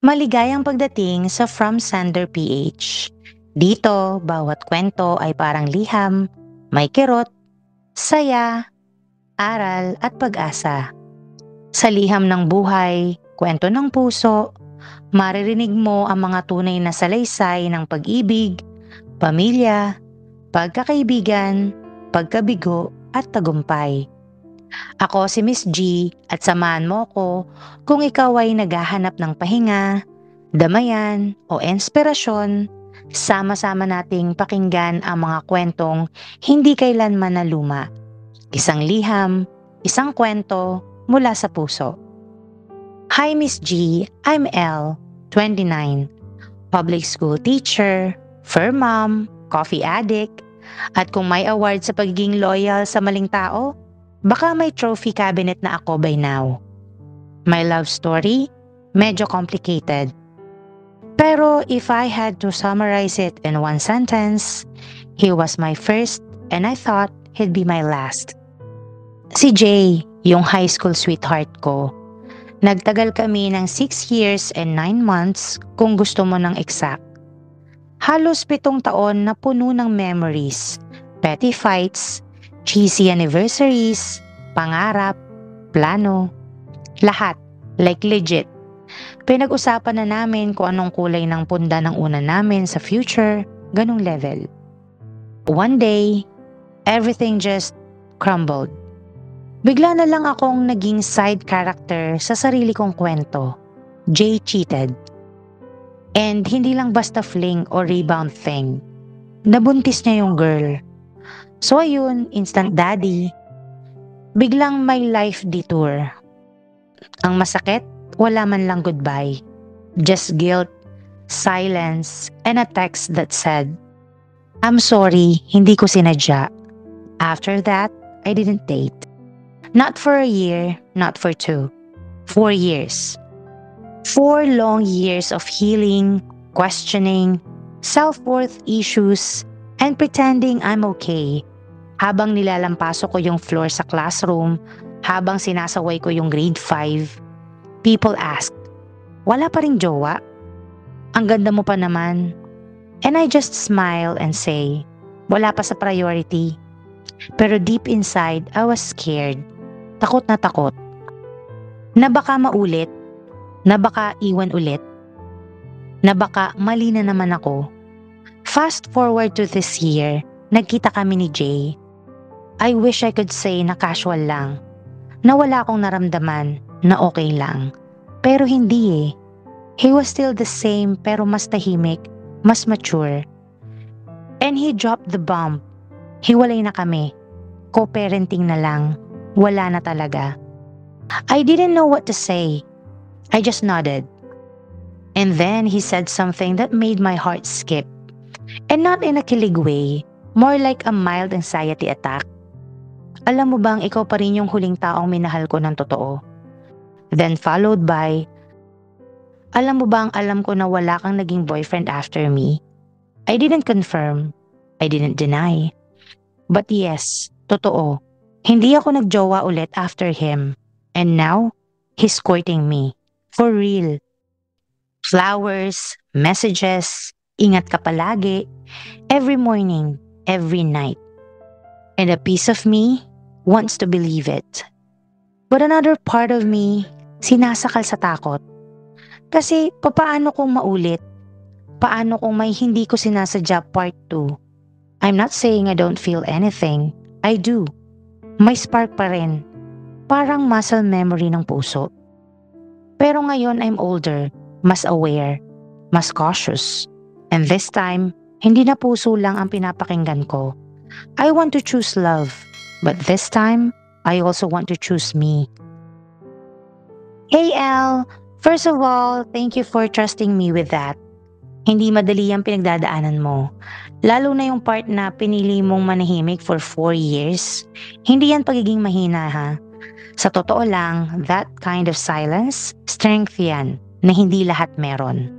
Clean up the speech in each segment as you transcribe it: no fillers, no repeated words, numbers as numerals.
Maligayang pagdating sa From Sander PH. Dito, bawat kwento ay parang liham, may kirot, saya, aral at pag-asa. Sa liham ng buhay, kwento ng puso, maririnig mo ang mga tunay na salaysay ng pag-ibig, pamilya, pagkakaibigan, pagkabigo at tagumpay. Ako si Miss G at samahan mo ko kung ikaw ay naghahanap ng pahinga, damayan o inspirasyon, sama-sama nating pakinggan ang mga kwentong hindi kailanman naluma. Isang liham, isang kwento mula sa puso. Hi Miss G, I'm Elle, 29, public school teacher, fur mom, coffee addict, at kung may award sa pagiging loyal sa maling tao, baka may trophy cabinet na ako by now. My love story, medyo complicated. Pero if I had to summarize it in one sentence, he was my first and I thought he'd be my last. Si Jay, yung high school sweetheart ko. Nagtagal kami ng 6 years and 9 months kung gusto mo ng exact. Halos 7 taon na puno ng memories, petty fights, cheesy anniversaries, pangarap, plano, lahat, like legit. Pinag-usapan na namin kung anong kulay ng punda ng una namin sa future, ganung level. One day, everything just crumbled. Bigla na lang akong naging side character sa sarili kong kwento. Jay cheated. And hindi lang basta fling or rebound thing. Nabuntis niya yung girl. So ayun, instant daddy. Biglang may life detour. Ang masakit, wala man lang goodbye. Just guilt, silence, and a text that said, I'm sorry, hindi ko sinadya. After that, I didn't date. Not for a year, not for 2. 4 years. 4 long years of healing, questioning, self-worth issues, and pretending I'm okay. Habang nilalampaso ko yung floor sa classroom, habang sinasaway ko yung grade 5, people asked, wala pa ring jowa? Ang ganda mo pa naman. And I just smile and say, wala pa sa priority. Pero deep inside, I was scared. Takot na takot. Na baka maulit, na baka iwan ulit, na baka mali na naman ako. Fast forward to this year, nagkita kami ni Jay. I wish I could say na casual lang, na wala akong naramdaman, na okay lang. Pero hindi eh. He was still the same pero mas tahimik, mas mature. And he dropped the bomb. Hiwalay na kami. Co-parenting na lang. Wala na talaga. I didn't know what to say. I just nodded. And then he said something that made my heart skip. And not in a kilig way, more like a mild anxiety attack. Alam mo bang ikaw pa rin yung huling taong minahal ko ng totoo? Then followed by, alam mo bang alam ko na wala kang naging boyfriend after me? I didn't confirm. I didn't deny. But yes, totoo. Hindi ako nagjowa ulit after him. And now, he's courting me. For real. Flowers, messages, ingat ka palagi. Every morning, every night. And a piece of me wants to believe it. But another part of me, sinasakal sa takot. Kasi papaano kung maulit? Paano kung may hindi ko sinasadya part 2? I'm not saying I don't feel anything. I do. May spark pa rin. Parang muscle memory ng puso. Pero ngayon I'm older, mas aware, mas cautious. And this time, hindi na puso lang ang pinapakinggan ko. I want to choose love, but this time, I also want to choose me. Hey Elle, first of all, thank you for trusting me with that. Hindi madali ang pinagdadaanan mo. Lalo na yung part na pinili mong manahimik for 4 years. Hindi yan pagiging mahina ha. Sa totoo lang, that kind of silence, strength yan na hindi lahat meron.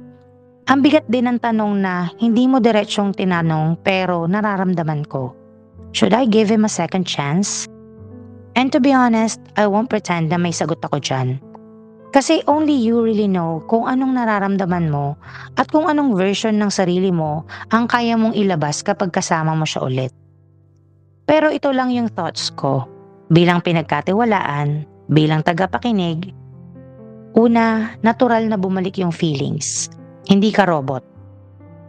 Ang bigat din ng tanong na hindi mo diretsyong tinanong pero nararamdaman ko. Should I give him a second chance? And to be honest, I won't pretend na may sagot ako dyan. Kasi only you really know kung anong nararamdaman mo at kung anong version ng sarili mo ang kaya mong ilabas kapag kasama mo siya ulit. Pero ito lang yung thoughts ko. Bilang pinagkatiwalaan, bilang tagapakinig, una, natural na bumalik yung feelings. Hindi ka robot.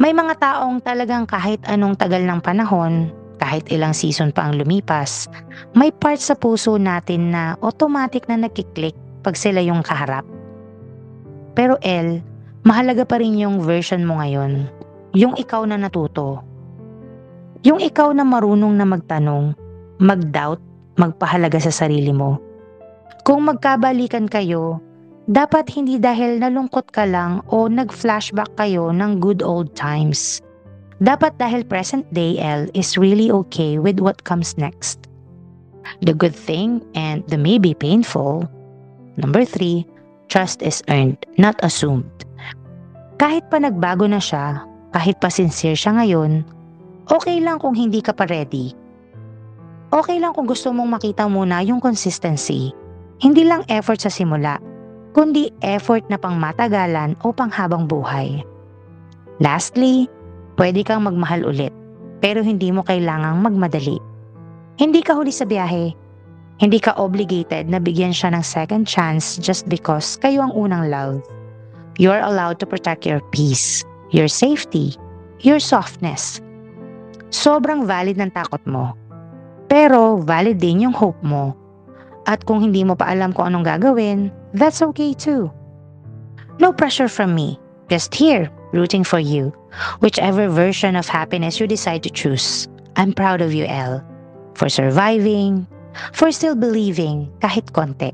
May mga taong talagang kahit anong tagal ng panahon, kahit ilang season pa ang lumipas, may part sa puso natin na automatic na nagkiklik pag sila yung kaharap. Pero mahalaga pa rin yung version mo ngayon. Yung ikaw na natuto. Yung ikaw na marunong na magtanong, mag-doubt, magpahalaga sa sarili mo. Kung magkabalikan kayo, dapat hindi dahil nalungkot ka lang o nag-flashback kayo ng good old times. Dapat dahil present day is really okay with what comes next. The good thing and the maybe painful. Number 3, trust is earned, not assumed. Kahit pa nagbago na siya, kahit pa sincere siya ngayon, okay lang kung hindi ka pa ready. Okay lang kung gusto mong makita muna yung consistency. Hindi lang effort sa simula, kundi effort na pang matagalan o pang habang buhay. Lastly, pwede kang magmahal ulit, pero hindi mo kailangang magmadali. Hindi ka huli sa biyahe. Hindi ka obligated na bigyan siya ng second chance just because kayo ang unang love. You're allowed to protect your peace, your safety, your softness. Sobrang valid ng takot mo. Pero valid din yung hope mo. At kung hindi mo pa alam kung anong gagawin, that's okay too. No pressure from me. Just here, rooting for you. Whichever version of happiness you decide to choose. I'm proud of you, Elle. For surviving, for still believing kahit konti.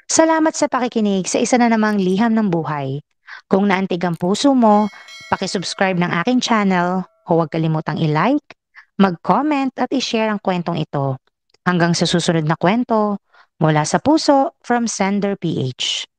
Salamat sa pakikinig sa isa na namang liham ng buhay. Kung naantig ang puso mo, pakisubscribe ng aking channel, huwag kalimutang i-like, mag-comment at i-share ang kwentong ito. Hanggang sa susunod na kwento, mula sa puso, from Sender PH.